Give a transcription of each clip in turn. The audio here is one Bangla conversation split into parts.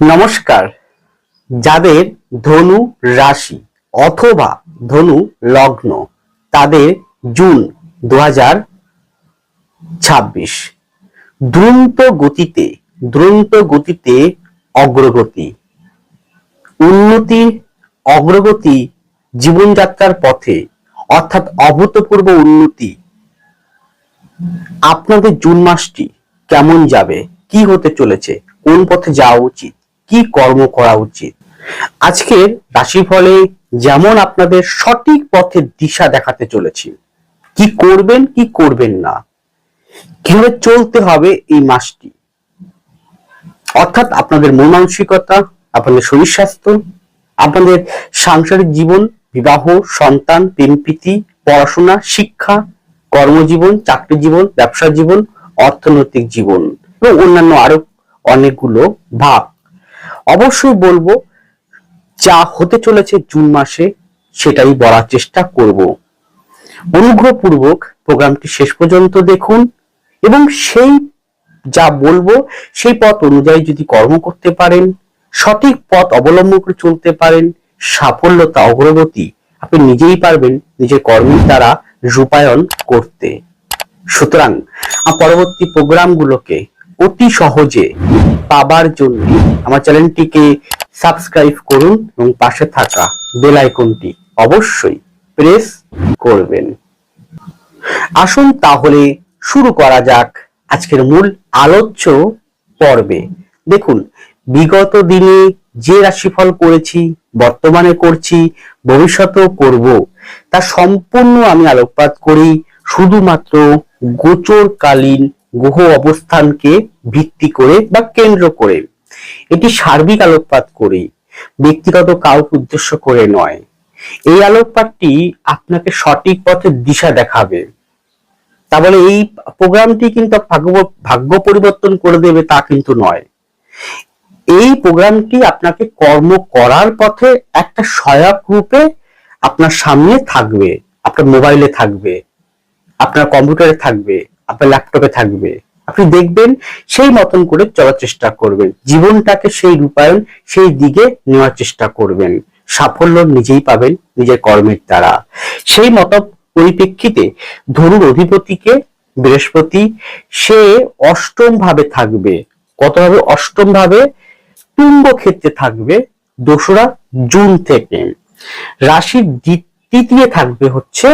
নমস্কার। যাদের ধনু রাশি অথবা ধনু লগ্ন তাদের জুন 2026 দ্রুত গতিতে অগ্রগতি, উন্নতি, অগ্রগতি জীবনযাত্রার পথে, অর্থাৎ অভূতপূর্ব উন্নতি। আপনাদের জুন মাসটি কেমন যাবে, কি হতে চলেছে, কোন পথে যাওয়া উচিত, কি কর্ম করা উচিত, আজকের রাশিফলে যেমন আপনাদের সঠিক পথের দিশা দেখাতে চলেছি। কি করবেন কি করবেন না, কিভাবে চলতে হবে এই মাসটি, অর্থাৎ আপনাদের মন মানসিকতা, আপনাদের শরীর স্বাস্থ্য, আপনাদের সাংসারিক জীবন, বিবাহ, সন্তান, প্রেম প্রীতি, পড়াশোনা, শিক্ষা, কর্মজীবন, চাকরি জীবন, ব্যবসা জীবন, অর্থনৈতিক জীবন এবং অন্যান্য আরো অনেকগুলো ভাগ। অবশ্যই বলবো যা হতে চলেছে জুন মাসে সেটাই বলার চেষ্টা করব। অনুগ্রহপূর্বক প্রোগ্রামটি শেষ পর্যন্ত দেখুন এবং সেই যা বলবো সেই পথ অনুযায়ী যদি কর্ম করতে পারেন, সঠিক পথ অবলম্বন করে চলতে পারেন, সাফল্যতা, অগ্রগতি আপনি নিজেই পারবেন নিজের কর্মের দ্বারা রূপায়ণ করতে। সুতরাং পরবর্তী প্রোগ্রামগুলোকে অতি সহজে পাবার জন্য আমার চ্যানেলটিকে সাবস্ক্রাইব করুন এবং পাশে থাকা বেল আইকনটি অবশ্যই প্রেস করবেন। আসুন তাহলে শুরু করা যাক আজকের মূল আলোচ্য পর্বে। দেখুন, বিগত দিনে যে রাশিফল করেছি, বর্তমানে করছি, ভবিষ্যতেও করব, তা সম্পূর্ণ আমি আলোকপাত করি শুধুমাত্র গোচরকালীন গ্রহ অবস্থানকে ভিত্তি করে বা কেন্দ্র করে। এটি সার্বিক আলোকপাত করি, ব্যক্তিগত কাউকে উদ্দেশ্য করে নয়। এই আলোকপাতটি আপনাকে সঠিক পথের দিশা দেখাবে। তা বলে এই প্রোগ্রামটি কিন্তু ভাগ্য পরিবর্তন করে দেবে তা কিন্তু নয়। এই প্রোগ্রামটি আপনাকে কর্ম করার পথে একটা সহায়ক রূপে আপনার সামনে থাকবে, আপনার মোবাইলে থাকবে, আপনার কম্পিউটারে থাকবে, আপনার ল্যাপটপে থাকবে। আপনি দেখবেন, সেই মতন করে চলার চেষ্টা করবেন, জীবনটাকে সেই রূপায়ণ, সেই দিকে নেওয়ার চেষ্টা করবেন। সাফল্য নিজেই পাবেন নিজের কর্মের দ্বারা। সেই মত পরিপ্রেক্ষিতে ধরুন অধিপতিকে বৃহস্পতি, সে অষ্টম ভাবে থাকবে। কত ভাবে? অষ্টম ভাবে তুঙ্গ ক্ষেত্রে থাকবে 2রা জুন থেকে। রাশির তৃতীয় থাকবে হচ্ছে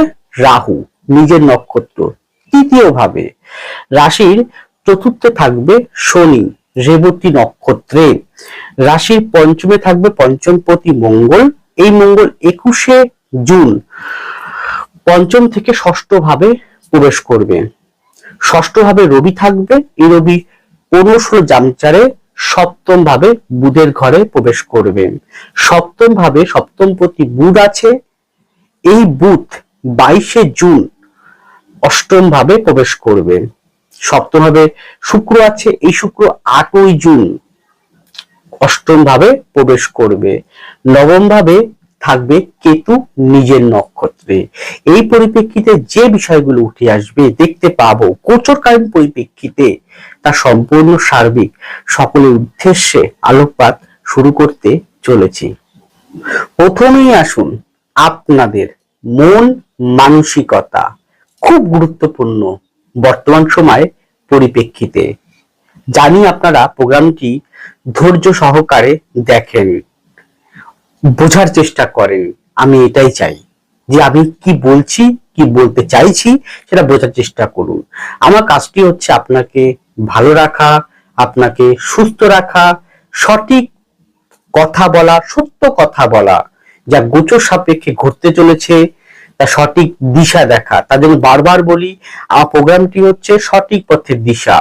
রাহু, নিজের নক্ষত্র তৃতীয় ভাবে। রাশির চতুর্থে থাকবে শনি, রেবতী নক্ষত্রে। রাশির পঞ্চমে থাকবে পঞ্চমপতি মঙ্গল। এই মঙ্গল 21শে জুন পঞ্চম থেকে ষষ্ঠ ভাবে প্রবেশ করবে। ষষ্ঠ ভাবে রবি থাকবে। এই রবি 15 জামচারে সপ্তম ভাবে বুধের ঘরে প্রবেশ করবে। সপ্তম ভাবে সপ্তমপতি বুধ আছে। এই বুধ 22শে জুন অষ্টম ভাবে প্রবেশ করবে। সপ্তম ভাবে শুক্র আছে। এই শুক্র 8ই জুন অষ্টম ভাবে প্রবেশ করবে। নবম ভাবে থাকবে কেতু, নিজের নক্ষত্রে। এই পরিপ্রেক্ষিতে যে বিষয়গুলো উঠে আসবে দেখতে পাবো গোচরকালীন পরিপ্রেক্ষিতে, তা সম্পূর্ণ সার্বিক সকলের উদ্দেশ্যে আলোকপাত শুরু করতে চলেছি। প্রথমেই আসুন আপনাদের মন মানসিকতা, খুব গুরুত্বপূর্ণ বর্তমান সময় পরিপ্রেক্ষিতে। জানি আপনারা প্রোগ্রামটি ধৈর্য সহকারে দেখেন, বোঝার চেষ্টা করেন। আমি এটাই চাই যে আমি কি বলছি, কি বলতে চাইছি সেটা বোঝার চেষ্টা করুন। আমার কাজটি হচ্ছে আপনাকে ভালো রাখা, আপনাকে সুস্থ রাখা, সঠিক কথা বলা, সত্য কথা বলা, যা গোচর সাপেক্ষে ঘটতে চলেছে তা সঠিক দিশা দেখা। তার জন্য বারবার বলি, আমার প্রোগ্রামটি হচ্ছে সঠিক পথের দিশা।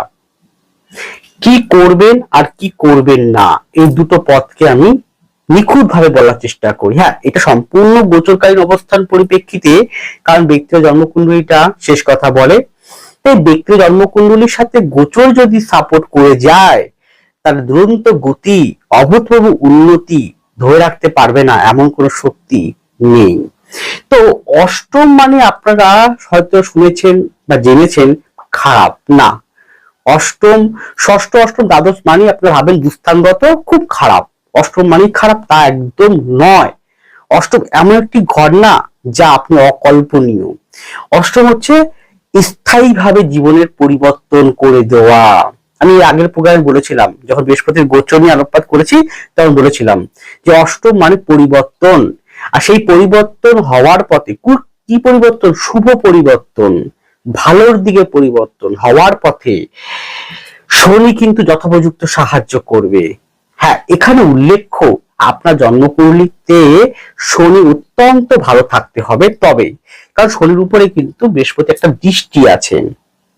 কি করবেন আর কি করবেন না, এই দুটো পথকে আমি নিখুঁত ভাবে বলার চেষ্টা করি। হ্যাঁ, এটা সম্পূর্ণ গোচরকালীন অবস্থান পরিপ্রেক্ষিতে, কারণ ব্যক্তির জন্মকুণ্ডলীটা শেষ কথা বলে। তাই ব্যক্তির জন্মকুণ্ডলীর সাথে গোচর যদি সাপোর্ট করে যায়, তার দুরন্ত গতি, অভূতপূর্ব উন্নতি ধরে রাখতে পারবে না এমন কোনো শক্তি নেই। তো অষ্টম মানে আপনারা হয়তো শুনেছেন বা জেনেছেন খারাপ না, অষ্টম, ষষ্ঠ, অষ্টম, দ্বাদশ মানে আপনারা ভাবেন দুস্থানগত খুব খারাপ, অষ্টম মানে খারাপ, তা একদম নয়। অষ্টম এমন একটি ঘর না যা আপনি অকল্পনীয়। অষ্টম হচ্ছে স্থায়ীভাবে জীবনের পরিবর্তন করে দেওয়া। আমি আগের প্রোগ্রামে বলেছিলাম, যখন বৃহস্পতির গোচর নিয়ে আলোকপাত করেছি তখন বলেছিলাম যে অষ্টম মানে পরিবর্তন, আর সেই পরিবর্তন হওয়ার পথে কি পরিবর্তন? শুভ পরিবর্তন, ভালোর দিকে পরিবর্তন হওয়ার পথে শনি কিন্তু যথোপযুক্ত সাহায্য করবে। হ্যাঁ, এখানে উল্লেখ্য আপনার জন্মকুণ্ডলিতে শনি অত্যন্ত ভালো থাকতে হবে তবে, কারণ শনির উপরে কিন্তু বৃহস্পতি একটা দৃষ্টি আছে,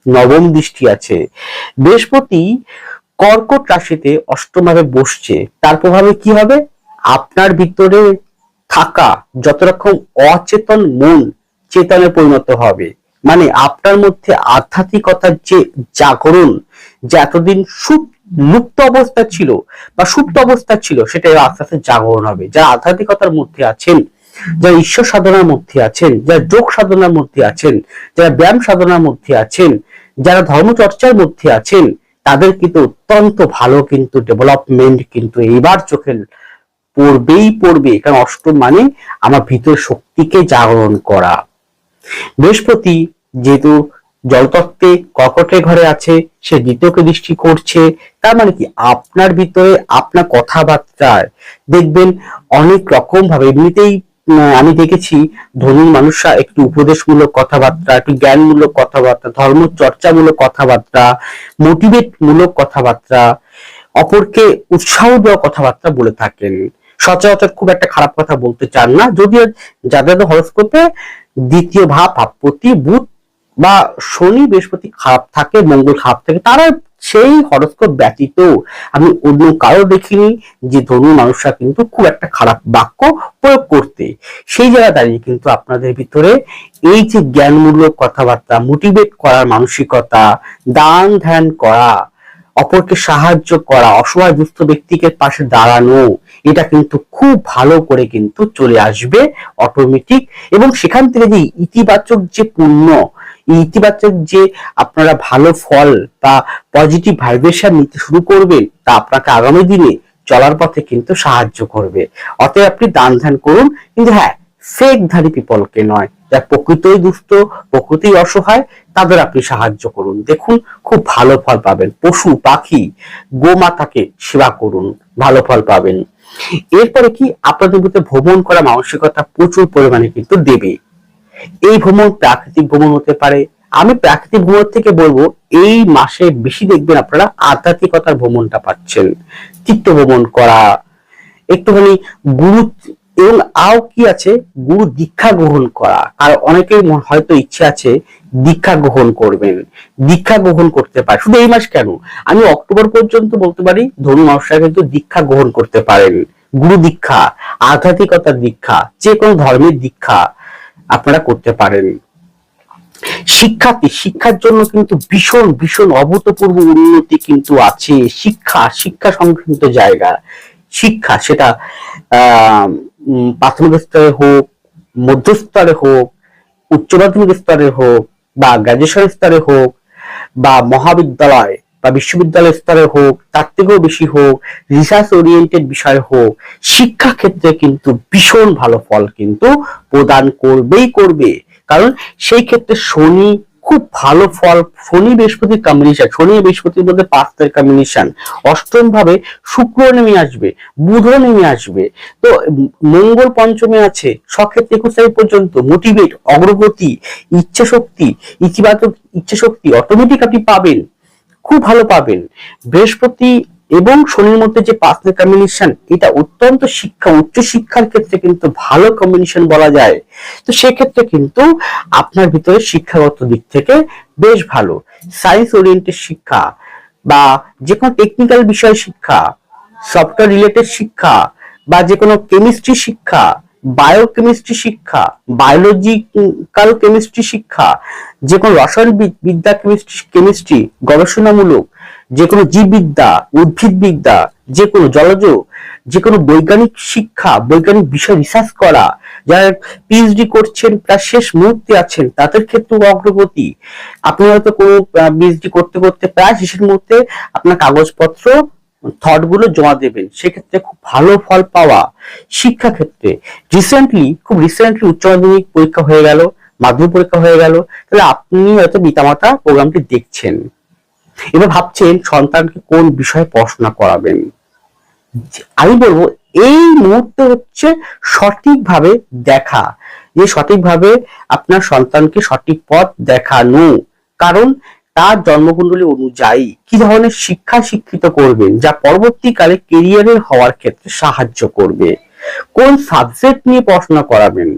নবম দৃষ্টি আছে। বৃহস্পতি কর্কট রাশিতে অষ্টমভাবে বসছে, তার প্রভাবে কি হবে? আপনার ভিতরে থাকা যত রকম অচেতন মন চেতনে পরিণত হবে, মানে আপনার মধ্যে আধ্যাত্মিকতার যে জাগরণ, যে এতদিন লুপ্ত অবস্থা ছিল বা সুপ্ত অবস্থা ছিল, সেটা আস্তে আস্তে জাগরণ হবে। যারা আধ্যাত্মিকতার মধ্যে আছেন, যারা ঈশ্বর সাধনার মধ্যে আছেন, যারা যোগ সাধনার মধ্যে আছেন, যারা ব্যায়াম সাধনার মধ্যে আছেন, যারা ধর্মচর্চার মধ্যে আছেন, তাদের কিন্তু অত্যন্ত ভালো কিন্তু ডেভেলপমেন্ট কিন্তু এইবার চোখে পড়বে, কারণ অষ্টম মানে আমার ভিতরে শক্তিকে জাগরণ করা। বৃহস্পতি যেহেতু জলতত্ত্বে কর্কটের ঘরে আছে, সে দ্বিতীয়কে দৃষ্টি করছে, তার মানে কি আপনার ভিতরে আপনার কথাবার্তায় দেখবেন অনেক রকম ভাবে, এমনিতেই আমি দেখেছি ধনী মানুষরা একটু উপদেশমূলক কথাবার্তা, একটু জ্ঞানমূলক কথাবার্তা, ধর্ম চর্চামূলক কথাবার্তা, মোটিভেট মূলক কথাবার্তা, অপরকে উৎসাহ দেওয়া কথাবার্তা বলে থাকেন। সচরাচর খুব একটা খারাপ কথা বলতে চান না, যদিও যাদের হরস্কোপে দ্বিতীয় ভাবপতি বুধ বা শনি বৃহস্পতি খারাপ থাকে, মঙ্গল খারাপ থাকে, তারা সেই হরস্কোপ ব্যতীত আমি অন্য কারো দেখিনি যে ধনু মানুষরা কিন্তু খুব একটা খারাপ বাক্য প্রয়োগ করতে। সেই জায়গা দাঁড়িয়ে কিন্তু আপনাদের ভিতরে এই যে জ্ঞানমূলক কথাবার্তা, মোটিভেট করার মানসিকতা, দান ধ্যান করা, অপরকে সাহায্য করা, অসহায় দুস্থ ব্যক্তিকে পাশে দাঁড়ানো, এটা কিন্তু খুব ভালো করে কিন্তু চলে আসবে অটোমেটিক। এবং সেখান থেকে যে ইতিবাচক যে পুণ্য, ইতিবাচক যে আপনারা ভালো ফল বা পজিটিভ ভাইব্রেশন নিতে শুরু করবেন, তা আপনাকে আগামী দিনে চলার পথে কিন্তু সাহায্য করবে। অতএব আপনি দান ধ্যান করুন, কিন্তু হ্যাঁ, ফেক ধারী পিপলকে নয়, যারা প্রকৃতই দুস্থ, প্রকৃতই অসহায়, তাদের আপনি সাহায্য করুন, দেখুন খুব ভালো ফল পাবেন। পশু পাখি গোমাতাকে সেবা করুন, ভালো ফল পাবেন। এরপরে কি আপনাদের মধ্যে ভ্রমণ করা মানসিকতা প্রচুর পরিমাণে কিন্তু দেবে। এই ভ্রমণ প্রাকৃতিক ভ্রমণ হতে পারে। আমি প্রাকৃতিক ভ্রমণ থেকে বলবো এই মাসে বেশি দেখবেন আপনারা আধ্যাত্মিকতার ভ্রমণটা পাচ্ছেন, তীর্থ ভ্রমণ করা, একটুখানি গুরু, এবং আও কি আছে, গুরু দীক্ষা গ্রহণ করা। আর অনেকের হয়তো ইচ্ছে আছে দীক্ষা গ্রহণ করবেন, দীক্ষা গ্রহণ করতে পারে। শুধু এই মাস কেন, আমি অক্টোবর পর্যন্ত বলতে পারি ধনু মানুষরা কিন্তু দীক্ষা গ্রহণ করতে পারেন। গুরু দীক্ষা, আধ্যাত্মিকতার দীক্ষা, যে কোনো ধর্মের দীক্ষা আপনারা করতে পারেন। শিক্ষার জন্য কিন্তু ভীষণ ভীষণ অভূতপূর্ব উন্নতি কিন্তু আছে। শিক্ষা সংক্রান্ত জায়গা, শিক্ষা সেটা প্রাথমিক স্তরে হোক, মধ্যস্তরে হোক, উচ্চ মাধ্যমিক স্তরে হোক, বা গ্রাজুয়েশন স্তরে হোক, বা মহাবিদ্যালয় বা বিশ্ববিদ্যালয় স্তরে হোক, তার থেকেও বেশি হোক, রিসার্চ ওরিয়েন্টেড বিষয় হোক, শিক্ষা ক্ষেত্রে কিন্তু ভীষণ ভালো ফল কিন্তু প্রদান করবে। কারণ সেই ক্ষেত্রে শনি খুব ভালো ফল, শনি বৃহস্পতির কম্বিনেশন, শনি বৃহস্পতির মধ্যে 5 কম্বিনেশন, অষ্টম ভাবে শুক্র নেমে আসবে, বুধও নেমে আসবে, তো মঙ্গল পঞ্চমে আছে, সক্ষেত্রে 21 তারিখ পর্যন্ত মোটিভেট, অগ্রগতি, ইচ্ছা শক্তি, ইতিবাচক ইচ্ছা শক্তি অটোমেটিক আপনি পাবেন, খুব ভালো পাবেন। বৃহস্পতি এবং শনির মধ্যে যে 5 কম্বিনেশন, এটা অত্যন্ত শিক্ষা, উচ্চ শিক্ষার ক্ষেত্রে কিন্তু ভালো কম্বিনেশন বলা যায়। তো সেক্ষেত্রে কিন্তু আপনার ভিতরে শিক্ষাগত দিক থেকে বেশ ভালো, সায়েন্স ওরিয়েন্টেড শিক্ষা বা যে কোনো টেকনিক্যাল বিষয় শিক্ষা, সফটওয়্যার রিলেটেড শিক্ষা, বা যে কোনো কেমিস্ট্রি শিক্ষা, বায়োকেমিস্ট্রি শিক্ষা, বায়োলজিক্যাল কেমিস্ট্রি শিক্ষা, যে কোনো রসায়ন বিদ্যা কেমিস্ট্রি গবেষণামূলক, যে কোনো জীববিদ্যা, উদ্ভিদবিদ্যা, যে কোনো জলজ, যে কোনো বৈজ্ঞানিক শিক্ষা, বৈজ্ঞানিক বিষয় রিসার্চ করা, যারা পিএইচডি করছেন তার শেষ মুহূর্তে আছেন তাদের ক্ষেত্রেও অগ্রগতি। আপনি হয়তো কোনো পিএইচডি করতে করতে প্রায় শেষের মুহূর্তে আপনার কাগজপত্র থট গুলো জমা দেবেন, সেক্ষেত্রে খুব ভালো ফল পাওয়া। শিক্ষা ক্ষেত্রে খুব রিসেন্টলি উচ্চ মাধ্যমিক পরীক্ষা হয়ে গেল, মাধ্যমিক পরীক্ষা হয়ে গেল, তাহলে আপনি হয়তো পিতামাতা প্রোগ্রামটি দেখছেন, এবার ভাবছেন সন্তানকে কোন বিষয়ে পড়াশোনা করাবেন। আমি বলবো এই মুহূর্তে হচ্ছে সঠিকভাবে দেখা, যে সঠিকভাবে আপনার সন্তানকে সঠিক পথ দেখানো। কারণ তার জন্মকুণ্ডলী অনুযায়ী কি ধরনের শিক্ষা শিক্ষিত করবেন যা পরবর্তীকালে কেরিয়ারের হওয়ার ক্ষেত্রে সাহায্য করবে। কোন সাবজেক্ট নিয়ে পড়াশোনা করাবেন,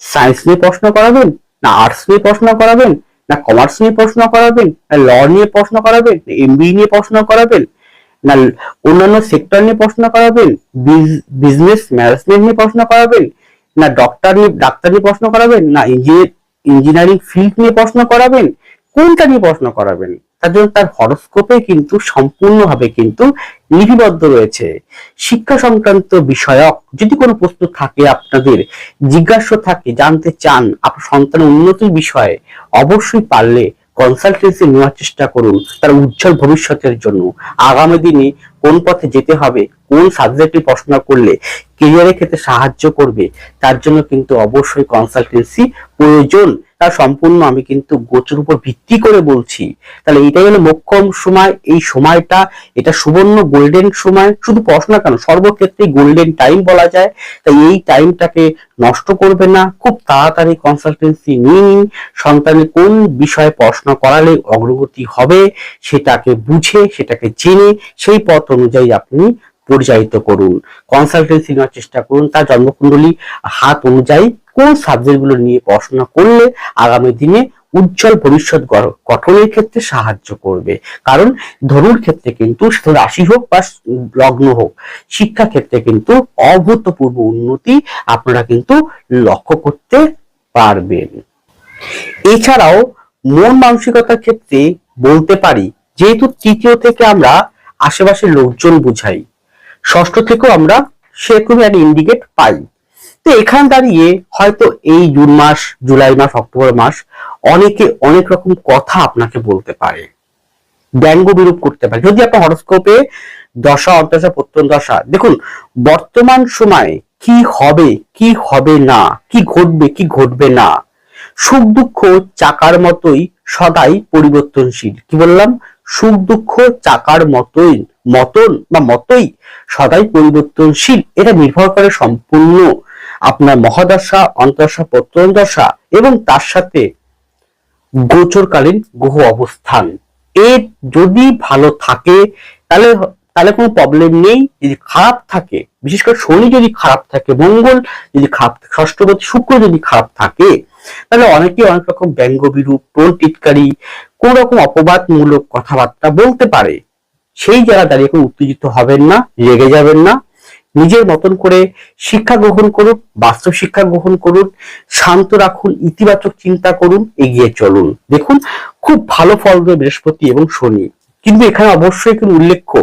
সায়েন্স নিয়ে পড়াশোনা করাবেন, না আর্টস নিয়ে পড়াশোনা করাবেন, না কমার্স নিয়ে পড়াশোনা করাবেন, না ল নিয়ে পড়াশোনা করাবেন, না এমবিএ নিয়ে পড়াশোনা করাবেন, না অন্যান্য সেক্টর নিয়ে পড়াশোনা করাবেন, বিজনেস ম্যানেজমেন্ট নিয়ে পড়াশোনা করাবেন, না ডাক্তার নিয়ে পড়াশোনা করাবেন, না ইঞ্জিনিয়ারিং ফিল্ড নিয়ে পড়াশোনা করাবেন, কোনটা নিয়ে পড়াশোনা করাবেন তার জন্য তার হরোস্কোপে কিন্তু সম্পূর্ণভাবে কিন্তু লিপিবদ্ধ রয়েছে। শিক্ষা সংক্রান্ত বিষয়ক যদি কোনো প্রশ্ন থাকে, আপনাদের জিজ্ঞাসা থাকে, জানতে চান আপনার সন্তানের উন্নতির বিষয়ে, অবশ্যই পারলে কনসালটেন্সি নেওয়ার চেষ্টা করুন তার উজ্জ্বল ভবিষ্যতের জন্য। আগামী দিনে কোন পথে যেতে হবে, কোন সাবজেক্টে পড়াশোনা করলে ক্যারিয়ারের ক্ষেত্রে সাহায্য করবে, তার জন্য কিন্তু অবশ্যই কনসালটেন্সি প্রয়োজন। তার সম্পূর্ণ আমি কিন্তু গোচর উপর ভিত্তি করে বলছি। তাহলে এটাই হলো মোক্ষম সময়। এই সময়টা এটা সুবর্ণ গোল্ডেন সময়, শুধু পড়াশোনা কেন সর্বক্ষেত্রে গোল্ডেন টাইম বলা যায়। তাই এই টাইমটাকে নষ্ট করবে না, খুব তাড়াতাড়ি কনসালটেন্সি নিয়ে নিন। সন্তানের কোন বিষয়ে পড়াশোনা করালে অগ্রগতি হবে সেটাকে বুঝে, সেটাকে জেনে সেই পথ অনুযায়ী আপনি পরিচালিত করুন। কনসালটেন্সি নেওয়ার চেষ্টা করুন তার জন্মকুণ্ডলী হাত অনুযায়ী কোন সাবজেক্ট গুলো নিয়ে পড়াশোনা করলে আগামী দিনে উজ্জ্বল ভবিষ্যৎ গঠনের ক্ষেত্রে সাহায্য করবে। কারণ ধনুর ক্ষেত্রে কিন্তু সেটা রাশি হোক বা লগ্ন হোক, শিক্ষা ক্ষেত্রে কিন্তু অভূতপূর্ব উন্নতি আপনারা কিন্তু লক্ষ্য করতে পারবেন। এছাড়াও মন মানসিকতার ক্ষেত্রে বলতে পারি, যেহেতু তৃতীয় থেকে আমরা আশেপাশের লোকজন বুঝাই, ষষ্ঠ থেকেও আমরা সেরকমই একটা ইন্ডিকেট পাই। তো এখানে দাঁড়িয়ে হয়তো এই জুন মাস, জুলাই মাস, অক্টোবর মাস অনেকে অনেক রকম কথা আপনাকে বলতে পারে, ব্যঙ্গ বিরূপ করতে পারে। যদি আপনার হরোস্কোপে দশা অন্তর্দশা প্রত্যন্ত দশা দেখুন, বর্তমান সময়ে কি হবে কি হবে না, কি ঘটবে কি ঘটবে না, সুখ দুঃখ চাকার মতোই সদাই পরিবর্তনশীল। কি বললাম? সুখ দুঃখ চাকার মতোই সদাই পরিবর্তনশীল। এটা নির্ভর করে সম্পূর্ণ আপনার মহাদশা, অন্তর্দশা, প্রত্যন্ত দশা এবং তার সাথে গোচরকালীন গ্রহ অবস্থান। এর যদি ভালো থাকে তাহলে তাহলে কোনো প্রবলেম নেই। যদি খারাপ থাকে, বিশেষ করে শনি যদি খারাপ থাকে, মঙ্গল যদি খারাপ, ষষ্ঠপতি শুক্র যদি খারাপ থাকে, তাহলে অনেকে অনেক রকম ব্যঙ্গ বিরূপ, টোন টিটকারি, কোন রকম অপবাদমূলক কথাবার্তা বলতে পারে। সেই জায়গা দাঁড়িয়ে কোনো উত্তেজিত হবেন না, রেগে যাবেন না। নিজের মতন করে শিক্ষা গ্রহণ করুন, বাস্তব শিক্ষা গ্রহণ করুন, শান্ত রাখুন, ইতিবাচক চিন্তা করুন, এগিয়ে চলুন। দেখুন খুব ভালো ফল দেবে বৃহস্পতি এবং শনি। কিন্তু এখানে অবশ্যই কিন্তু উল্লেখ্য,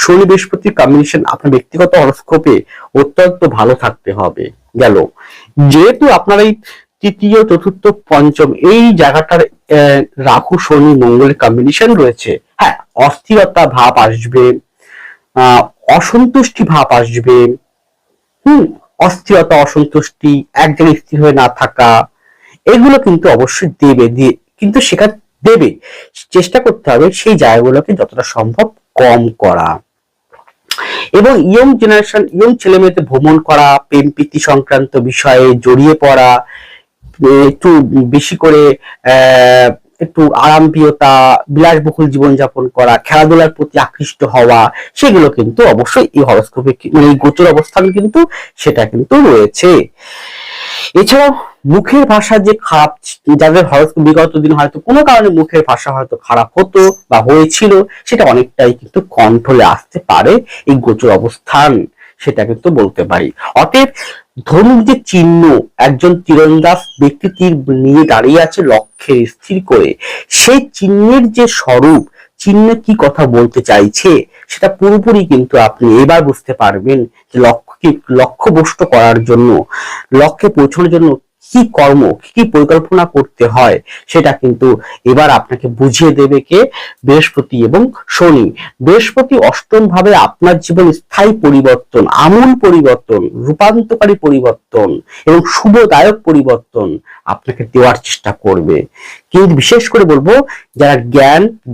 শনি বৃহস্পতির কম্বিনেশন আপনার ব্যক্তিগত হরোস্কোপে অত্যন্ত ভালো থাকতে হবে। গেল, যেহেতু আপনার এই তৃতীয়, চতুর্থ, পঞ্চম এই জায়গাটার রাহু শনি মঙ্গলের কম্বিনেশন রয়েছে, হ্যাঁ অস্থিরতা ভাব আসবে, অসন্তুষ্টি ভাব আসবে, অস্থিরতা, অসন্তুষ্টি, এক জায়গায় স্থির হয়ে না থাকা, এগুলো কিন্তু অবশ্যই কিন্তু সেখানে দেবে। চেষ্টা করতে হবে সেই জায়গাগুলোকে যতটা সম্ভব কম করা। এবং ইয়ং জেনারেশন, ইয়ং ছেলে মেয়েতে ভ্রমণ করা, প্রেম প্রীতি সংক্রান্ত বিষয়ে জড়িয়ে পড়া, একটু বেশি করে একটু আরামপ্রিয়তা, বিলাসবহুল জীবনযাপন করা, খেলাধুলার প্রতি আকৃষ্ট হওয়া, সেগুলো কিন্তু অবশ্যই এই হরোস্কোপে মানে এই গোচর অবস্থান কিন্তু সেটা কিন্তু রয়েছে। এছাড়াও মুখের ভাষা যে খারাপ, যাদের হরোস্কোপ বিগত দিন হয়তো কোনো কারণে মুখের ভাষা হয়তো খারাপ হতো বা হয়েছিল, সেটা অনেকটাই কিন্তু কন্ট্রোলে আসতে পারে এই গোচর অবস্থান, সেটা কিন্তু বলতে পারি। অতএব ধনুক যে চিহ্ন, একজন তীরন্দাজ ব্যক্তি তীর নিয়ে দাঁড়িয়ে আছে লক্ষ্যে স্থির করে, সেই চিহ্নের যে স্বরূপ চিহ্ন কি কথা বলতে চাইছে সেটা পুরোপুরি কিন্তু আপনি এবার বুঝতে পারবেন যে লক্ষ্যভ্রষ্ট করার জন্য, লক্ষ্যে পৌঁছানোর জন্য কি কর্ম, কি পরিকল্পনা করতে হয় সেটা কিন্তু এবার আপনাকে বুঝিয়ে দেবে কে? বৃহস্পতি এবং শনি। বৃহস্পতি অষ্টম ভাবে আপনার জীবন স্থায়ী পরিবর্তন, আমূল পরিবর্তন, রূপান্তরকারী পরিবর্তন এবং শুভদায়ক পরিবর্তন আপনাকে দেওয়ার চেষ্টা করবে। কিন্তু বিশেষ করে বলবো, যারা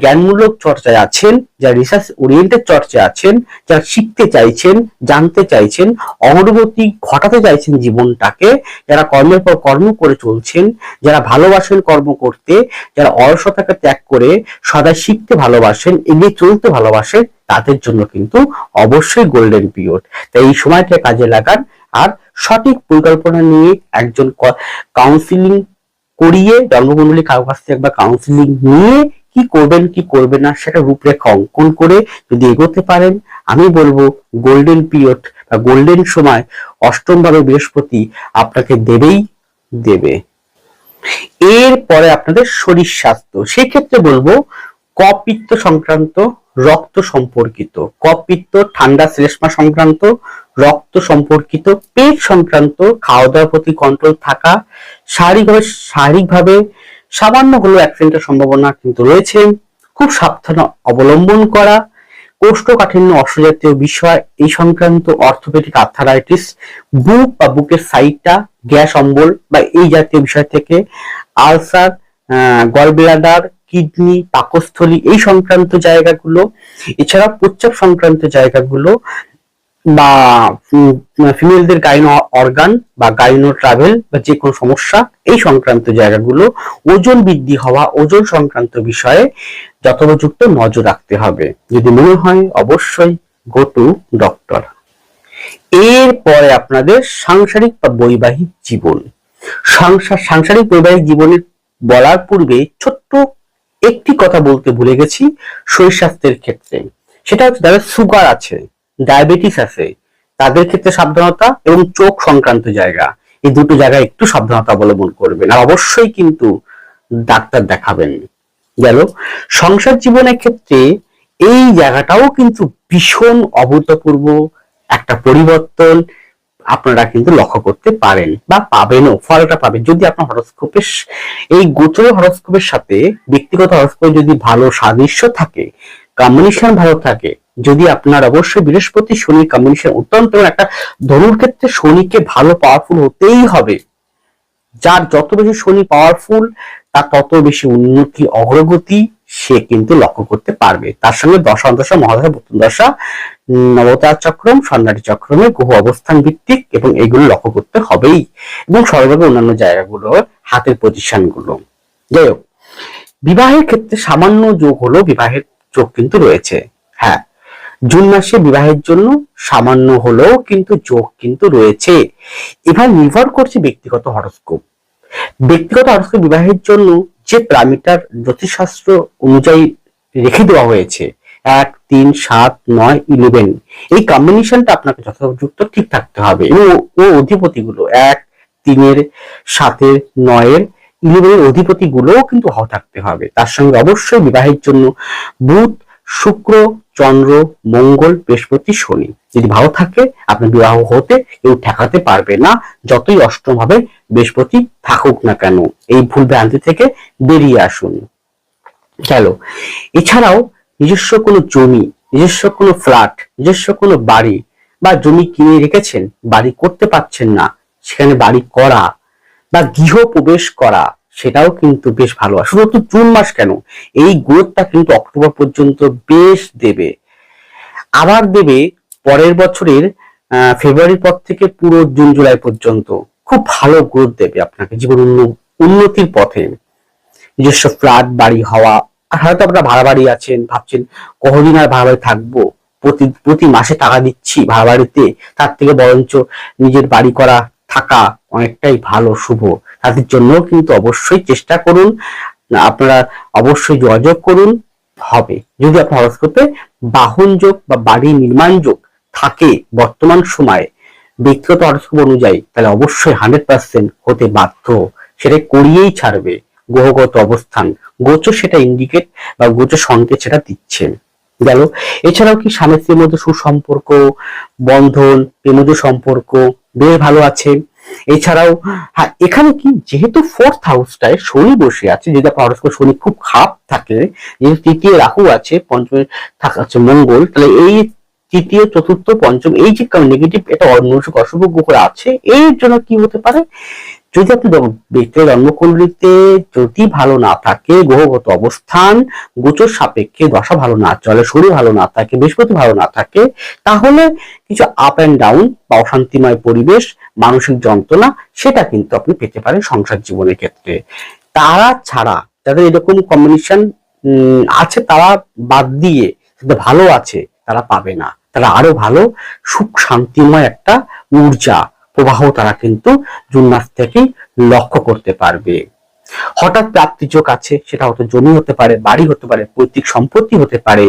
জ্ঞানমূলক চর্চায় আছেন, যারা রিসার্চ ওরিয়েন্টেড চর্চায় আছেন, যারা শিখতে চাইছেন, জানতে চাইছেন, অগ্রগতি ঘটাতে চাইছেন জীবনটাকে, যারা কর্মের পর কর্ম করে চলছেন, যারা ভালোবাসেন কর্ম করতে, যারা অলসতাকে ত্যাগ করে সদা শিখতে ভালোবাসেন, এগিয়ে চলতে ভালোবাসেন, তাদের জন্য কিন্তু অবশ্যই গোল্ডেন পিরিয়ড। তাই এই সময়টা কাজে লাগান আর সঠিক পরিকল্পনা নিয়ে একজন কাউন্সিলিং করিয়ে, জন্মকুণ্ডলী কারো কাছ থেকে একবার কাউন্সিলিং নিয়ে কি করবেন কি করবে না সেটা রূপরেখা অঙ্কন করে যদি এগোতে পারেন, আমি বলবো গোল্ডেন পিরিয়ড বা গোল্ডেন সময় অষ্টম ভাবে বৃহস্পতি আপনাকে দেবেই দেবে। এরপরে আপনাদের শরীর স্বাস্থ্য, সেই ক্ষেত্রে বলবো কফ পিত্ত সংক্রান্ত, রক্ত সম্পর্কিত, কফ পিত্ত ঠান্ডা শ্লেষ্মা সংক্রান্ত, রক্ত সম্পর্কিত, পেট সংক্রান্ত, খাওয়া দাওয়ার প্রতি কন্ট্রোল থাকা, শারীরিকভাবে সামান্য হলেও অ্যাক্সিডেন্টের সম্ভাবনা কিন্তু রয়েছে, খুব সাবধান অবলম্বন করা, কোষ্ঠকাঠিন্য অশ্বজাতীয় বিষয় এই সংক্রান্ত, অর্থোপেডিক আর্থারাইটিস, বুক বা বুকের সাইডটা গ্যাস অম্বল বা এই জাতীয় বিষয় থেকে, আলসার, গলব্লাডার, কিডনি, পাকস্থলী এই সংক্রান্ত জায়গাগুলো, এছাড়া প্রস্রাব সংক্রান্ত জায়গাগুলো বা ফিমেলদের গাইনো অর্গান বা গাইনো ট্রাভেল বা যে কোনো সমস্যা এই সংক্রান্ত জায়গাগুলো, ওজন বৃদ্ধি হওয়া, ওজন সংক্রান্ত বিষয়ে যথোপযুক্ত নজর রাখতে হবে। যদি মনে হয় অবশ্যই গো টু ডক্টর। এরপরে আপনাদের সাংসারিক বা বৈবাহিক জীবন। সাংসারিক বৈবাহিক জীবনের বলার পূর্বে ছোট্ট একটি কথা বলতে ভুলে গেছি শরীর স্বাস্থ্যের ক্ষেত্রে, সেটা হচ্ছে যাদের সুগার আছে, ডায়াবেটিস আছে, তাদের ক্ষেত্রে সাবধানতা, এবং চোখ সংক্রান্ত জায়গা, এই দুটো জায়গায় একটু সাবধানতা অবলম্বন করবেন আর অবশ্যই কিন্তু ডাক্তার দেখাবেন। গেল সংসার জীবনের ক্ষেত্রে এই জায়গাটাও কিন্তু ভীষণ অভূতপূর্ব একটা পরিবর্তন আপনারা কিন্তু লক্ষ্য করতে পারেন বা পাবেনও, ফলটা পাবেন যদি আপনার হরোস্কোপের এই গোচর হরোস্কোপের সাথে ব্যক্তিগত হরোস্কোপ যদি ভালো সাদৃশ্য থাকে, কম্বিনেশন ভালো থাকে, যদি আপনার অবশ্যই বৃহস্পতি শনি কম্বিনেশন অত্যন্ত, একটা ধনুর ক্ষেত্রে শনিকে ভালো পাওয়ারফুল হতেই হবে, যার যত বেশি শনি পাওয়ারফুল তার তত বেশি উন্নতি অগ্রগতি সে কিন্তু লক্ষ্য করতে পারবে। তার সঙ্গে দশা অন্তর্দশা মহাদশা বর্তন দশা নবতার চক্রম সন্ন্যাসী চক্রমে গ্রহ অবস্থান ভিত্তিক এবং এইগুলো লক্ষ্য করতে হবেই, এবং সর্বাপেক্ষা অন্যান্য জায়গাগুলো হাতের পজিশন গুলো। যাই হোক, বিবাহের ক্ষেত্রে সামান্য যোগ হলো, বিবাহের যোগ কিন্তু রয়েছে। হ্যাঁ, জুন মাসে বিবাহের জন্য সামান্য হলেও কিন্তু যোগ কিন্তু রয়েছে। এবার নির্ভর করছে ব্যক্তিগত হরোস্কোপ। ব্যক্তিগত হরোস্কোপ বিবাহের জন্য যে প্যারামিটার জ্যোতিষশাস্ত্র অনুযায়ী রেখে দেওয়া হয়েছে 1, 3, 7, 9, 11 এই কম্বিনেশনটা আপনাকে যথাযথ ঠিক থাকতে হবে, এবং ও অধিপতিগুলো 1, 3, 7, 9, 11 অধিপতি গুলোও কিন্তু থাকতে হবে। তার সঙ্গে অবশ্যই বিবাহের জন্য বুধ, শুক্র, চন্দ্র, মঙ্গল, বৃহস্পতি, শনি যদি ভালো থাকে আপনার বিবাহ হতে কেউ ঠেকাতে পারবে না, যতই অষ্টম ভাবে বৃহস্পতি থাকুক না কেন। এই ভুল ভ্রান্তি থেকে বেরিয়ে আসুন। গেল, এছাড়াও নিজস্ব কোনো জমি, নিজস্ব কোনো ফ্ল্যাট, নিজস্ব কোনো বাড়ি বা জমি কিনে রেখেছেন, বাড়ি করতে পারছেন না, সেখানে বাড়ি করা বা গৃহ প্রবেশ করা সেটাও কিন্তু বেশ ভালো। শুধুমাত্র জুন মাস কেন, এই গ্রোথটা কিন্তু অক্টোবর পর্যন্ত বেশ দেবে, আবার দেবে পরের বছরের ফেব্রুয়ারির পর থেকে পুরো জুন জুলাই পর্যন্ত খুব ভালো গ্রোথ দেবে আপনাকে জীবন উন্নতির পথে। নিজস্ব ফ্ল্যাট বাড়ি হওয়া, আর হয়তো আপনারা ভাড়া বাড়ি আছেন, ভাবছেন কতদিন আর ভাড়া বাড়ি থাকবো, প্রতি মাসে টাকা দিচ্ছি ভাড়া বাড়িতে, তার থেকে বরঞ্চ নিজের বাড়ি করা থাকা অনেকটাই ভালো, শুভ। তাদের জন্য কিন্তু অবশ্যই চেষ্টা করুন, আপনারা অবশ্যই যোগাযোগ করুন, হবে। যদি আপনার হরোস্কোপে বাহন যোগ বা বাড়ি নির্মাণ যোগ থাকে বর্তমান সময়ে ব্যক্তিগত হরোস্কোপ অনুযায়ী, তাহলে অবশ্যই 100% হতে বাধ্য, সেটা করিয়েই ছাড়বে। গ্রহগত অবস্থান, গোচর সেটা ইন্ডিকেট বা গোচর সংকেত সেটা দিচ্ছে। গেল। এছাড়াও কি স্বামী স্ত্রীর মধ্যে সুসম্পর্ক, বন্ধন, প্রেমজ সম্পর্ক বেশ ভালো আছে। এছাড়াও হ্যাঁ, এখানে কি যেহেতু ফোর্থ হাউসটায় শনি বসে আছে, যদি আপনার হরস্কোপে শনি খুব খারাপ থাকে, যেহেতু তৃতীয় রাহু আছে, পঞ্চমে থাকা আছে মঙ্গল, তাহলে এই তৃতীয় চতুর্থ পঞ্চম এই যে নেগেটিভ এটা অশুভ গ্রহ আছে, এর জন্য কি হতে পারে, যদি আপনি ব্যক্তির জন্মকুণ্ডলিতে যদি ভালো না থাকে, গ্রহগত অবস্থান গোচর সাপেক্ষে দশা ভালো না চলে, শরীর ভালো না থাকে, বৃহস্পতি ভালো না থাকে, তাহলে কিছু আপ এন্ড ডাউন বা অশান্তিময় পরিবেশ, মানসিক যন্ত্রণা সেটা কিন্তু আপনি পেতে পারেন সংসার জীবনের ক্ষেত্রে। তারা ছাড়া যাদের এরকম কম্বিনেশন আছে, তারা বাদ দিয়ে ভালো আছে, তারা পাবে না। তারা আরো ভালো সুখ শান্তিময় একটা ঊর্জা প্রবাহ তারা কিন্তু জুন মাস থেকেই লক্ষ্য করতে পারবে। হঠাৎ প্রাপ্তিযোগ আছে, সেটা হয়তো জমি হতে পারে, বাড়ি হতে পারে, পৈতৃক সম্পত্তি হতে পারে,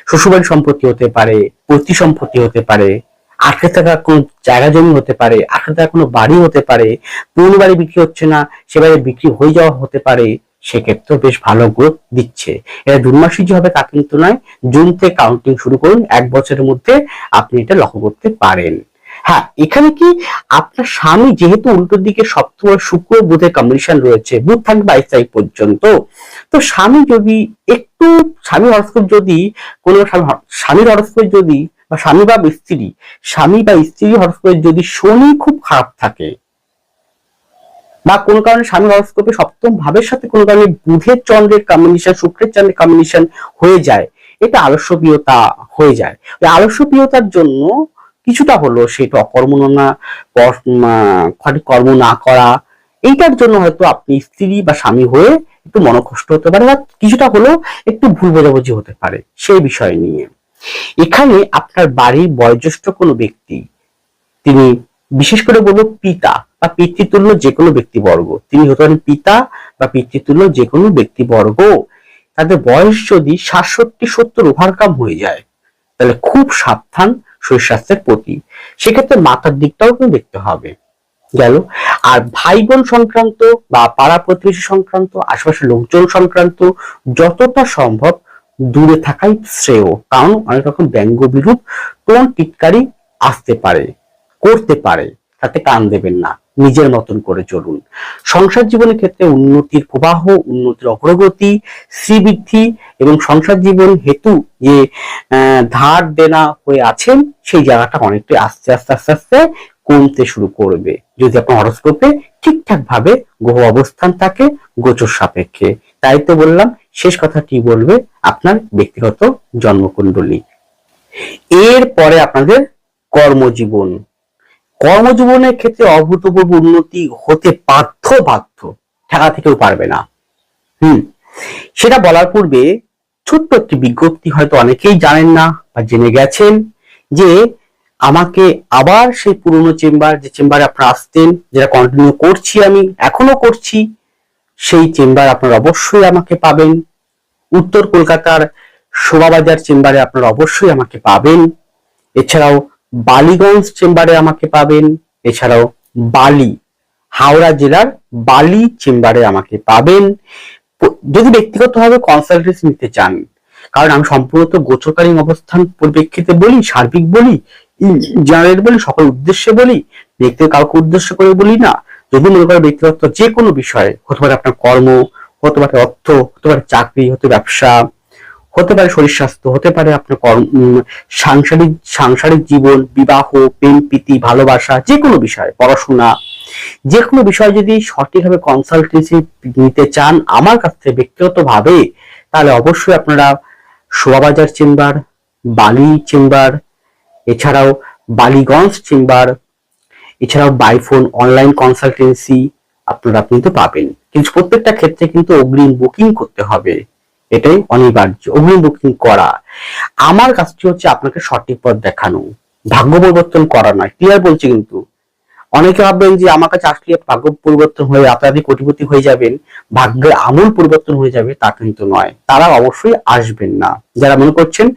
শ্বশুরবাড়ির সম্পত্তি হতে পারে, পৈতৃক সম্পত্তি হতে পারে, আটকে থাকা কোনো জায়গা জমি হতে পারে, আটকে থাকা কোনো বাড়ি হতে পারে, পুরনো বাড়ি বিক্রি হচ্ছে না, সে বাড়ি বিক্রি হয়ে যাওয়া হতে পারে, সেক্ষেত্রেও বেশ ভালো গ্রোথ দিচ্ছে। এটা জুন মাসে যে হবে তা কিন্তু নয়, জুন থেকে কাউন্টিং শুরু করুন, 1 বছরের মধ্যে আপনি এটা লক্ষ্য করতে পারেন। হ্যাঁ, এখানে কি আপনার স্বামী যেহেতু উল্টোর দিকে সপ্তম শুক্র বুধের কম্বিনেশন রয়েছে, বুধ থাকবে 22 তারিখ পর্যন্ত, তো স্বামী যদি একটু স্বামীর হরস্কোপ যদি কোনো স্বামীর হরস্কোপ যদি বা স্বামী বা স্ত্রী হরস্কোপে যদি শনি খুব খারাপ থাকে, বা কোনো কারণে স্বামীর হরস্কোপে সপ্তম ভাবের সাথে কোনো কারণে বুধের চন্দ্রের কম্বিনেশন, শুক্রের চন্দ্রের কম্বিনেশন হয়ে যায়, এটা আলস্যপ্রিয়তা হয়ে যায়। আলস্যপ্রিয়তার জন্য কিছুটা হলো সেটা অকর্মণ্য, সঠিক কর্ম না করা, এইটার জন্য হয়তো আপনি স্ত্রী বা স্বামী হয়ে একটু মনকষ্ট হতে পারে, বা কিছুটা হলেও একটু ভুল বোঝাবুঝি হতে পারে সেই বিষয় নিয়ে। এখানে আপনার বাড়ির বয়োজ্যেষ্ঠ কোনো ব্যক্তি, তিনি বিশেষ করে বলবো পিতা বা পিতৃতুল্য যে কোনো ব্যক্তিবর্গ, তিনি হতে পারেন পিতা বা পিতৃতুল্য যে কোনো ব্যক্তিবর্গ, তাদের বয়স যদি ৬৭-৭০ ওভারকাম হয়ে যায়, তাহলে খুব সাবধান শরীর স্বাস্থ্যের প্রতি। সেক্ষেত্রে মাথার দিকটাও কিন্তু দেখতে হবে। গেল। আর ভাই বোন সংক্রান্ত বা পাড়া প্রতিবেশী সংক্রান্ত, আশেপাশের লোকজন সংক্রান্ত যতটা সম্ভব দূরে থাকাই শ্রেয়, কারণ অনেক রকম ব্যঙ্গ বিরূপ টোন টিটকারি আসতে পারে, করতে পারে, তাতে কান দেবেন না, নিজের মতন করে চলুন। সংসার জীবনের ক্ষেত্রে উন্নতির প্রবাহ, উন্নতির অগ্রগতি, শ্রীবৃদ্ধি এবং সংসার জীবন হেতু যে ধার দেনা হয়ে আছেন, সেই জায়গাটা অনেকটাই আস্তে আস্তে আস্তে আস্তে কমতে শুরু করবে, যদি আপনার হরস্কোপে ঠিকঠাক ভাবে গ্রহ অবস্থান থাকে গোচর সাপেক্ষে। তাই তো বললাম, শেষ কথাটি বলবে আপনার ব্যক্তিগত জন্মকুণ্ডলী। এরপরে আপনাদের কর্মজীবন। কর্মজীবনের ক্ষেত্রে অভূতপূর্ব উন্নতি হতে বাধ্য, ঠেকা থেকেও পারবে না। সেটা বলার পূর্বে ছোট্ট একটি বিজ্ঞপ্তি, হয়তো অনেকেই জানেন না বা জেনে গেছেন, যে আমাকে আবার সেই পুরনো চেম্বার, যে চেম্বারে আপনারা আসতেন, যেটা কন্টিনিউ করছি, আমি এখনো করছি, সেই চেম্বার আপনারা অবশ্যই আমাকে পাবেন। উত্তর কলকাতার শোভাবাজার চেম্বারে আপনারা অবশ্যই আমাকে পাবেন। এছাড়াও বালিগঞ্জ চেম্বারে আমাকে পাবেন। এছাড়াও হাওড়া জেলার বালি চেম্বারে আমাকে পাবেন। যদি ব্যক্তিগতভাবে কনসালটেন্সি নিতে চান, কারণ আমি সম্পূর্ণ গোচরকালীন অবস্থান পরিপ্রেক্ষিতে বলি, সার্বিক বলি, জেনারেল বলি, সকল উদ্দেশ্যে বলি, ব্যক্তি কাউকে উদ্দেশ্য করে বলি না। যদি মনে করেন ব্যক্তিগত যে কোনো বিষয়, হতে পারে আপনার কর্ম, হতে পারে অর্থ, হতে পারে চাকরি, হতে ব্যবসা, হতে পারে শরীর স্বাস্থ্য, হতে পারে আপনার সাংসারিক জীবন, বিবাহ, প্রেম প্রীতি, ভালোবাসা, যে কোনো বিষয়, পড়াশোনা, যে কোনো বিষয় যদি সঠিকভাবে কনসালটেন্সি নিতে চান আমার কাছ থেকে ব্যক্তিগতভাবে, তাহলে অবশ্যই আপনারা শোভাবাজার চেম্বার, বালি চেম্বার, এছাড়াও বালিগঞ্জ চেম্বার, এছাড়াও বাইফোন অনলাইন কনসালটেন্সি আপনারা কিন্তু পাবেন। কিন্তু প্রত্যেকটা ক্ষেত্রে কিন্তু অগ্রিম বুকিং করতে হবে, এটাই অনিবার্য, অগ্রিম বুকিং করা। আমার কাজটি হচ্ছে আপনাকে সঠিক পথ দেখানো, ভাগ্য পরিবর্তন করা নয়, ক্লিয়ার বলছি। কিন্তু অনেকে ভাববেন যে আমার কাছে আসলে ভাগ্য পরিবর্তন হয়ে আপনাদের কোটিপতি হয়ে যাবেন, ভাগ্যের আমূল পরিবর্তন হয়ে যাবে, তা কিন্তু নয়। তারা অবশ্যই আসবেন না যারা মনে করছেন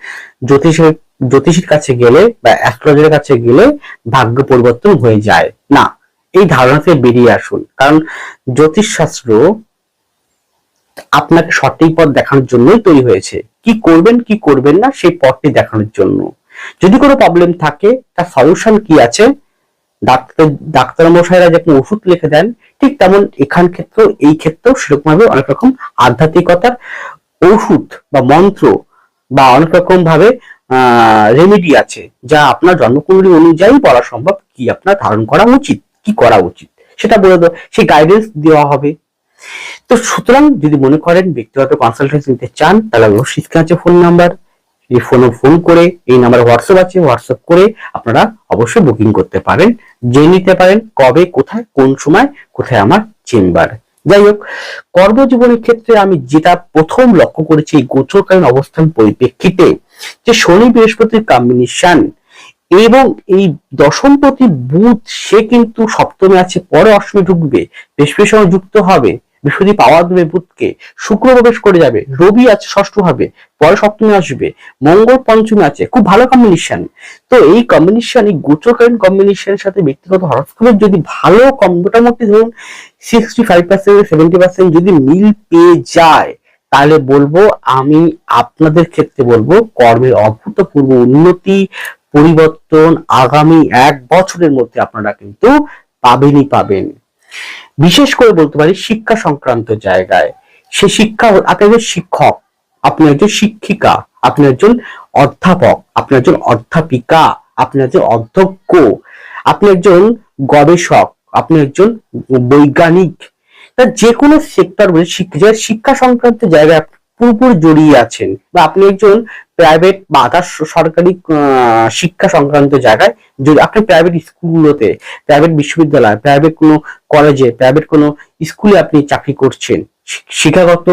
জ্যোতিষীর কাছে গেলে বা অ্যাস্ট্রোলজারের কাছে গেলে ভাগ্য পরিবর্তন হয়ে যায়। না, এই ধারণা থেকে বেরিয়ে আসুন, কারণ জ্যোতিষ শাস্ত্র আপনাকে সঠিক পথ দেখানোর জন্যই তৈরি হয়েছে। কি করবেন কি করবেন না সেই পথটি দেখানোর জন্য। যদি কোনো প্রবলেম থাকে তার সলিউশন কি আছে, ডাক্তার মশাইরা যখন ওষুধ লিখে দেন ঠিক তেমন এই ক্ষেত্রেও সেরকম ভাবে অনেক রকম আধ্যাত্মিকতার ওষুধ বা মন্ত্র বা অনেক রকম ভাবে রেমেডি আছে যা আপনার জন্মকুণ্ডলী অনুযায়ী বলা সম্ভব কি আপনার ধারণ করা উচিত, কি করা উচিত সেটা বলে দেওয়া, সেই গাইডেন্স দেওয়া হবে। তো সুতরাং যদি মনে করেন ব্যক্তিগত কনসালটেন্সি নিতে চান তাহলে অবশ্যই স্ক্রিনে আছে ফোন নাম্বার, এই ফোনে ফোন করে, এই নাম্বারে হোয়াটসঅ্যাপ আছে, হোয়াটসঅ্যাপ করে আপনারা অবশ্যই বুকিং করতে পারেন, জেনে নিতে পারেন কবে কোথায় কোন সময় কোথায় আমার চেম্বার। যাই হোক, কর্মজীবনের ক্ষেত্রে আমি যেটা প্রথম লক্ষ্য করেছি এই গোচরকালীন অবস্থান পরিপ্রেক্ষিতে যে শনি বৃহস্পতির কম্বিনেশন এবং এই দশমপতি বুধ সে কিন্তু সপ্তমে আছে, পরে অষ্টমে ঢুকবে, বৃহস্পতির সঙ্গে যুক্ত হবে, বৃহস্পতি পাওয়ার দেবে বুধকে, শুক্র প্রবেশ করে যাবে, রবি আছে ষষ্ঠ ভাবে, পরে সপ্তমে আসবে, মঙ্গল পঞ্চমে আছে, খুব ভালো কম্বিনেশন। তো এই কম্বিনেশন, এই গোচরকালীন কম্বিনেশনের সাথে ব্যক্তিগত হরস্কোপের যদি ভালো মোটামুটি ধরুন 65% 70% যদি মিল পেয়ে যায় তাহলে বলবো, আমি আপনাদের ক্ষেত্রে বলবো কর্মের অভূতপূর্ব উন্নতি পরিবর্তন আগামী 1 বছরের মধ্যে আপনারা কিন্তু পাবেনই পাবেন। বিশেষ করে বলতে পারি শিক্ষা সংক্রান্ত জায়গায়, সে শিক্ষা, আপনি একজন শিক্ষক, আপনি একজন শিক্ষিকা, আপনি একজন অধ্যাপক, আপনি একজন অধ্যাপিকা, আপনি একজন অধ্যক্ষ, আপনি একজন গবেষক, আপনি একজন বৈজ্ঞানিক, তা যে কোনো সেক্টর শিক্ষা সংক্রান্ত জায়গায় পুরোপুরি জড়িয়ে আছেন, বা আপনি একজন প্রাইভেট বা আদার্স সরকারি শিক্ষা সংক্রান্ত জায়গায়, যদি আপনি প্রাইভেট স্কুলগুলোতে, প্রাইভেট বিশ্ববিদ্যালয়, প্রাইভেট কোনো কলেজে, প্রাইভেট কোনো স্কুলে আপনি চাকরি করছেন, শিক্ষাগত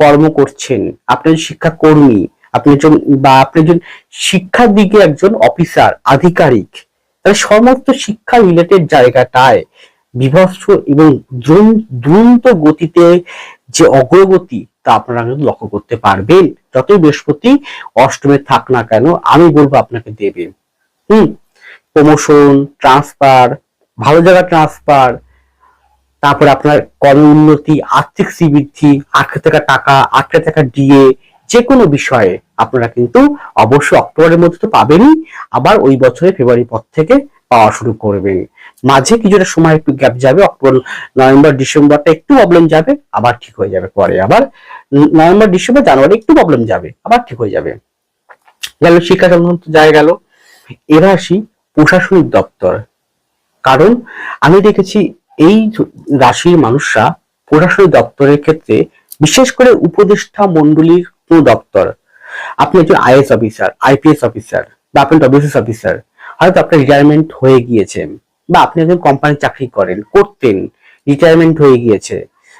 কর্ম করছেন, আপনি শিক্ষা কর্মী, আপনি একজন বা আপনি একজন শিক্ষার দিকে একজন অফিসার আধিকারিক, তাহলে সমস্ত শিক্ষা রিলেটেড জায়গাটায় বিভৎস এবং দ্রুত গতিতে যে অগ্রগতি তা আপনারা কিন্তু লক্ষ্য করতে পারবেন। যতই বৃহস্পতি অষ্টমে থাক না কেন আমি বলবো আপনাকে দেবে। প্রমোশন, ট্রান্সফার, ভালো জায়গা ট্রান্সফার, তারপরে আপনার কর্ম উন্নতি, আর্থিক শ্রীবৃদ্ধি, আটকে থাকা টাকা, আটকে থাকা ডিএ, যে কোনো বিষয়ে আপনারা কিন্তু অবশ্যই অক্টোবরের মধ্যে তো পাবেনই, আবার ওই বছরের ফেব্রুয়ারি পর থেকে পাওয়া শুরু করবেন। মাঝে কিছুটা সময় একটু গ্যাপ যাবে, অক্টোবর নভেম্বর ডিসেম্বরটা একটু প্রবলেম যাবে, আবার ঠিক হয়ে যাবে, পরে আবার নভেম্বর ডিসেম্বর জানুয়ারি একটু প্রবলেম যাবে, আবার ঠিক হয়ে যাবে। গেল শিক্ষা সংক্রান্ত জায়গা গেল। এবার আসি প্রশাসনিক দপ্তর, কারণ আমি দেখেছি এই রাশির মানুষরা প্রশাসনিক দপ্তরের ক্ষেত্রে, বিশেষ করে উপদেষ্টা মন্ডলীর কোন দপ্তর, আপনি একজন আইএস অফিসার, আইপিএস অফিসার, বা আপনি ডব্লিউসিএস অফিসার, হয়তো আপনার রিটায়ারমেন্ট হয়ে গিয়েছে, বা আপনি একজন কোম্পানি চাকরি করতেন, রিটায়ারমেন্ট হয়ে গিয়েছে,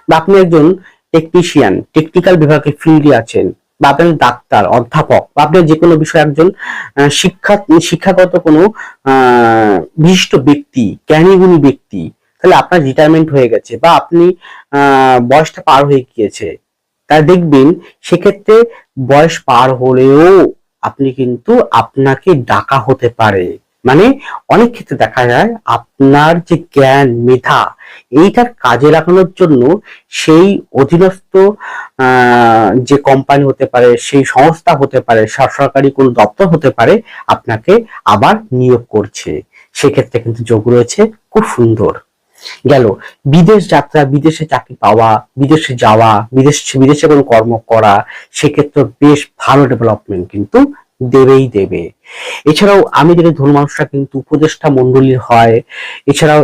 বা আপনি একজন টেকনিশিয়ান, টেকনিক্যাল বিভাগে ফিল্ডে আছেন, বা আপনি ডাক্তার, অধ্যাপক, বা আপনি যে কোনো বিষয়ে একজন শিক্ষাগত কোনো বিশিষ্ট ব্যক্তি, জ্ঞানীগুণী ব্যক্তি, তাহলে আপনার রিটায়ারমেন্ট হয়ে গেছে বা আপনি বয়সটা পার হয়ে গিয়েছে, তাই দেখবেন সেক্ষেত্রে বয়স পার হলেও আপনি কিন্তু আপনাকে ডাকা হতে পারে। মানে অনেক ক্ষেত্রে দেখা যায় আপনার যে জ্ঞান মেধা এইটার কাজে লাগানোর জন্য সেই অধীনস্থ যে কোম্পানি হতে পারে, সেই সংস্থা হতে পারে, সরকারি কোনো দপ্তর হতে পারে, আপনাকে আবার নিয়োগ করছে। সেক্ষেত্রে কিন্তু যোগ রয়েছে খুব সুন্দর। গেল বিদেশ যাত্রা, বিদেশে চাকরি পাওয়া, বিদেশে যাওয়া, বিদেশে কোনো কর্ম করা, সেক্ষেত্রে বেশ ভালো ডেভেলপমেন্ট কিন্তু দেবেই দেবে। এছাড়াও আমি দেখি ধন মানুষরা কিন্তু উপদেষ্টা মন্ডলীর হয়, এছাড়াও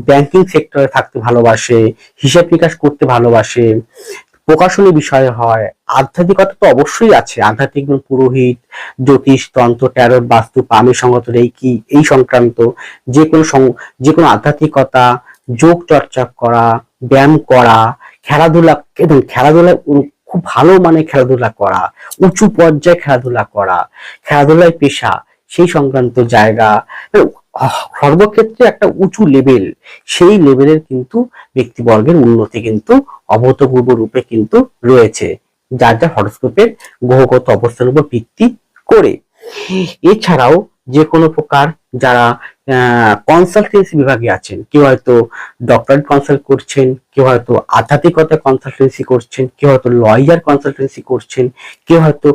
ব্যাংকিং সেক্টরে থাকতে ভালোবাসে, হিসাব নিকাশ করতে ভালোবাসে, প্রকাশনী বিষয়ে হয়, আধ্যাত্মিকতা তো অবশ্যই আছে, আধ্যাত্মিক পুরোহিত, জ্যোতিষ, তন্ত্র, ট্যারট, বাস্তু, পামি সংগত, রেকি, এই সংক্রান্ত যে কোনো আধ্যাত্মিকতা, যোগ চর্চা করা, ব্যায়াম করা, খেলাধুলা, এবং খেলাধুলা খুব ভালো মানে খেলাধুলা করা, উঁচু পর্যায়ে খেলাধুলা করা, খেলাধুলায় পেশা, সেই সংক্রান্ত জায়গা, সর্বক্ষেত্রে একটা উঁচু লেভেল, সেই লেভেলের কিন্তু ব্যক্তিবর্গের উন্নতি কিন্তু অভূতপূর্ব রূপে কিন্তু রয়েছে, যার হরস্কোপের গ্রহগত অবস্থানের উপর ভিত্তি করে। এছাড়াও যে কোনো প্রকার যারা কনসালটেন্সি বিভাগে আছেন, কেউ হয়তো ডক্টরেট কনসাল্ট করছেন, কেউ হয়তো আধ্যাত্মিকতা কনসালটেন্সি করছেন, কেউ হয়তো লয়ার কনসালটেন্সি করছেন, কেউ হয়তো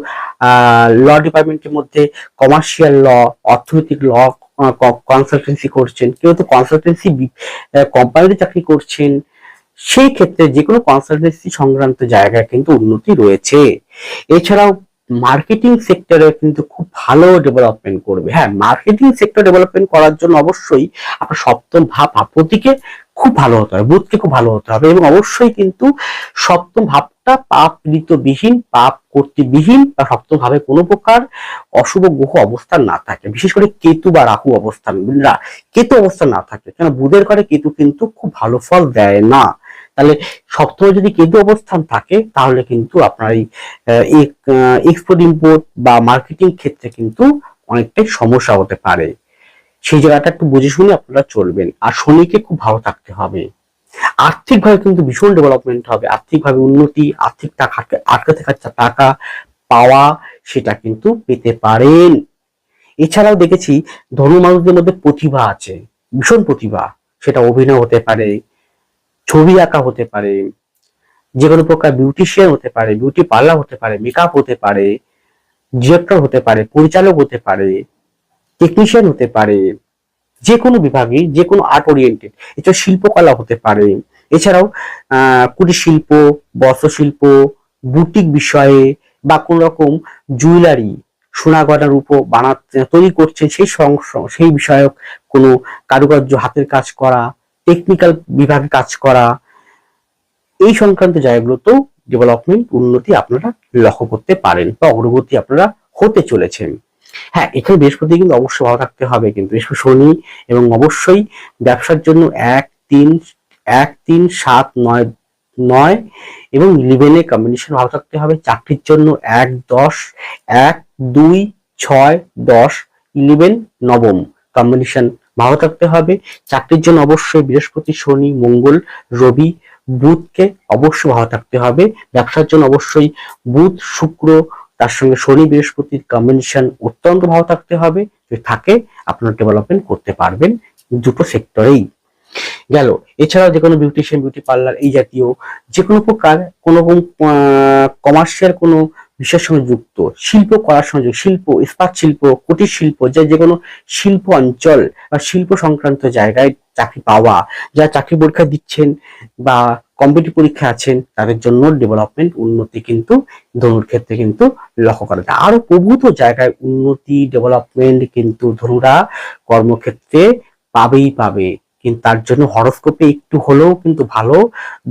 ল ডিপার্টমেন্টের মধ্যে কমার্শিয়াল ল, অর্থনৈতিক ল কনসালটেন্সি করছেন, কেউ হয়তো কনসালটেন্সি কোম্পানিতে চাকরি করছেন। সেই ক্ষেত্রে যে কোনো কনসালটেন্সি সংক্রান্ত জায়গায় কিন্তু উন্নতি রয়েছে। এছাড়াও মার্কেটিং সেক্টরে কিন্তু খুব ভালো ডেভেলপমেন্ট করবে। হ্যাঁ, মার্কেটিং সেক্টর ডেভেলপমেন্ট করার জন্য অবশ্যই আপনার সপ্তম ভাবপতিকে খুব ভালো হতে হবে, বুধকে খুব ভালো হতে হবে, এবং অবশ্যই কিন্তু সপ্তম ভাবটা পাপ ঋতবিহীন, পাপ কর্তৃবিহীন, বা সপ্তম ভাবে কোনো প্রকার অশুভ গ্রহ অবস্থান না থাকে, বিশেষ করে কেতু বা রাহু অবস্থান, কেতু অবস্থান না থাকে, কেন বুধের ঘরে কেতু কিন্তু খুব ভালো ফল দেয় না। তাহলে সপ্তমে যদি কেতু অবস্থান থাকে তাহলে কিন্তু আপনার এই এক্সপোর্ট ইম্পোর্ট বা মার্কেটিং ক্ষেত্রে কিন্তু অনেকটাই সমস্যা হতে পারে। সেই জায়গাটা একটু বুঝে শুনে আপনারা চলবেন। আর শনিকে খুব ভালো থাকতে হবে। আর্থিকভাবে কিন্তু ভীষণ ডেভেলপমেন্ট হবে, আর্থিকভাবে উন্নতি, আর্থিক টাকা আটকে থাকা টাকা পাওয়া সেটা কিন্তু পেতে পারেন। এছাড়াও দেখেছি ধনু মানুষদের মধ্যে প্রতিভা আছে, ভীষণ প্রতিভা, সেটা অভিনয় হতে পারে, ছবি আঁকা হতে পারে, যে কোনো প্রকার বিউটিশিয়ান হতে পারে, বিউটি পার্লার হতে পারে, মেকআপ হতে পারে, ডিরেক্টর হতে পারে, পরিচালক হতে পারে, টেকনিশিয়ান হতে পারে, যে কোনো বিভাগে, যে কোনো আর্ট ওরিয়েন্টেড। এছাড়া শিল্পকলা হতে পারে। এছাড়াও কুটির শিল্প, বস্ত্রশিল্প, বুটিক বিষয়ে, বা কোন রকম জুয়েলারি, সোনা গয়নার রূপ তৈরি করছেন, সেই বিষয়ক কোনো কারুকার্য, হাতের কাজ করা, টেকনিক্যাল বিভাগে কাজ করা, এই সংক্রান্ত জায়গাগুলোতেও ডেভেলপমেন্ট, উন্নতি আপনারা লক্ষ্য করতে পারেন বা অগ্রগতি আপনারা হতে চলেছেন। হ্যাঁ, এখানে বৃহস্পতি কিন্তু অবশ্যই ভালো থাকতে হবে, কিন্তু বৃহস্পতি শনি, এবং অবশ্যই ব্যবসার জন্য 1 3 7 9 এবং 11 কম্বিনেশন ভালো থাকতে হবে। চাকরির জন্য 1 10 1 2 6 10 11 নবম কম্বিনেশন ভালো থাকতে হবে। চাকরির জন্য অবশ্যই বৃহস্পতি, শনি, মঙ্গল, রবি, বুধকে অবশ্যই ভালো থাকতে হবে। ব্যবসার জন্য অবশ্যই বুধ, শুক্র, তার সঙ্গে শনি বৃহস্পতির কম্বিনেশন অত্যন্ত ভালো থাকতে হবে। যদি থাকে আপনারা ডেভেলপমেন্ট করতে পারবেন দুটো সেক্টরেই। গেল। এছাড়াও যে কোনো বিউটিশিয়ান, বিউটি পার্লার, এই জাতীয় যে কোনো প্রকার কোনো কমার্শিয়াল কোনো বিষয়ের সঙ্গে যুক্ত, শিল্প করার সঙ্গে যুক্ত, শিল্প, ইস্পাত শিল্প, কুটির শিল্প, যে কোনো শিল্প অঞ্চল বা শিল্প সংক্রান্ত জায়গায় চাকরি পাওয়া, যারা চাকরি পরীক্ষা দিচ্ছেন বা কম্পিটিটিভ পরীক্ষা আছেন, তাদের জন্য ডেভেলপমেন্ট, উন্নতি কিন্তু ধনুর ক্ষেত্রে কিন্তু লক্ষ্য করা যায়। আরো প্রভূত জায়গায় উন্নতি, ডেভেলপমেন্ট কিন্তু ধনুরা কর্মক্ষেত্রে পাবেই পাবে। কিন্তু তার জন্য হরোস্কোপে একটু হলেও কিন্তু ভালো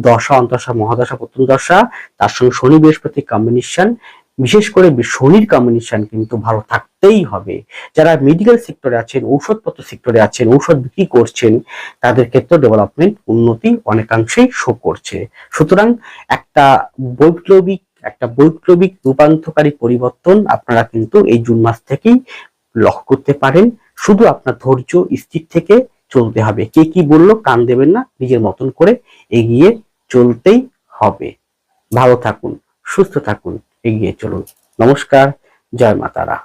দশা, অন্তর্দশা, মহাদশা, প্রত্যন্তদশা, তার সঙ্গে শনি বৃহস্পতি কম্বিনেশন, বিশেষ করে শনির কম্বিনেশন কিন্তু ভালো থাকতেই হবে। যারা মেডিকেল সেক্টরে আছেন, ঔষধপত্র সেক্টরে আছেন, ঔষধ বিক্রি করছেন, তাদের ক্ষেত্রে ডেভেলপমেন্ট, উন্নতি অনেকাংশেই শো করছে। সুতরাং বৈপ্লবিক রূপান্তরকারী পরিবর্তন আপনারা কিন্তু এই জুন মাস থেকেই লক্ষ্য করতে পারেন। শুধু আপনার ধৈর্য স্থির থেকে চলতে হবে। কে কি বললো কান দেবেন না, নিজের মতন করে এগিয়ে চলতেই হবে। ভালো থাকুন, সুস্থ থাকুন, এগিয়ে চলুন। নমস্কার, জয় মা তারা।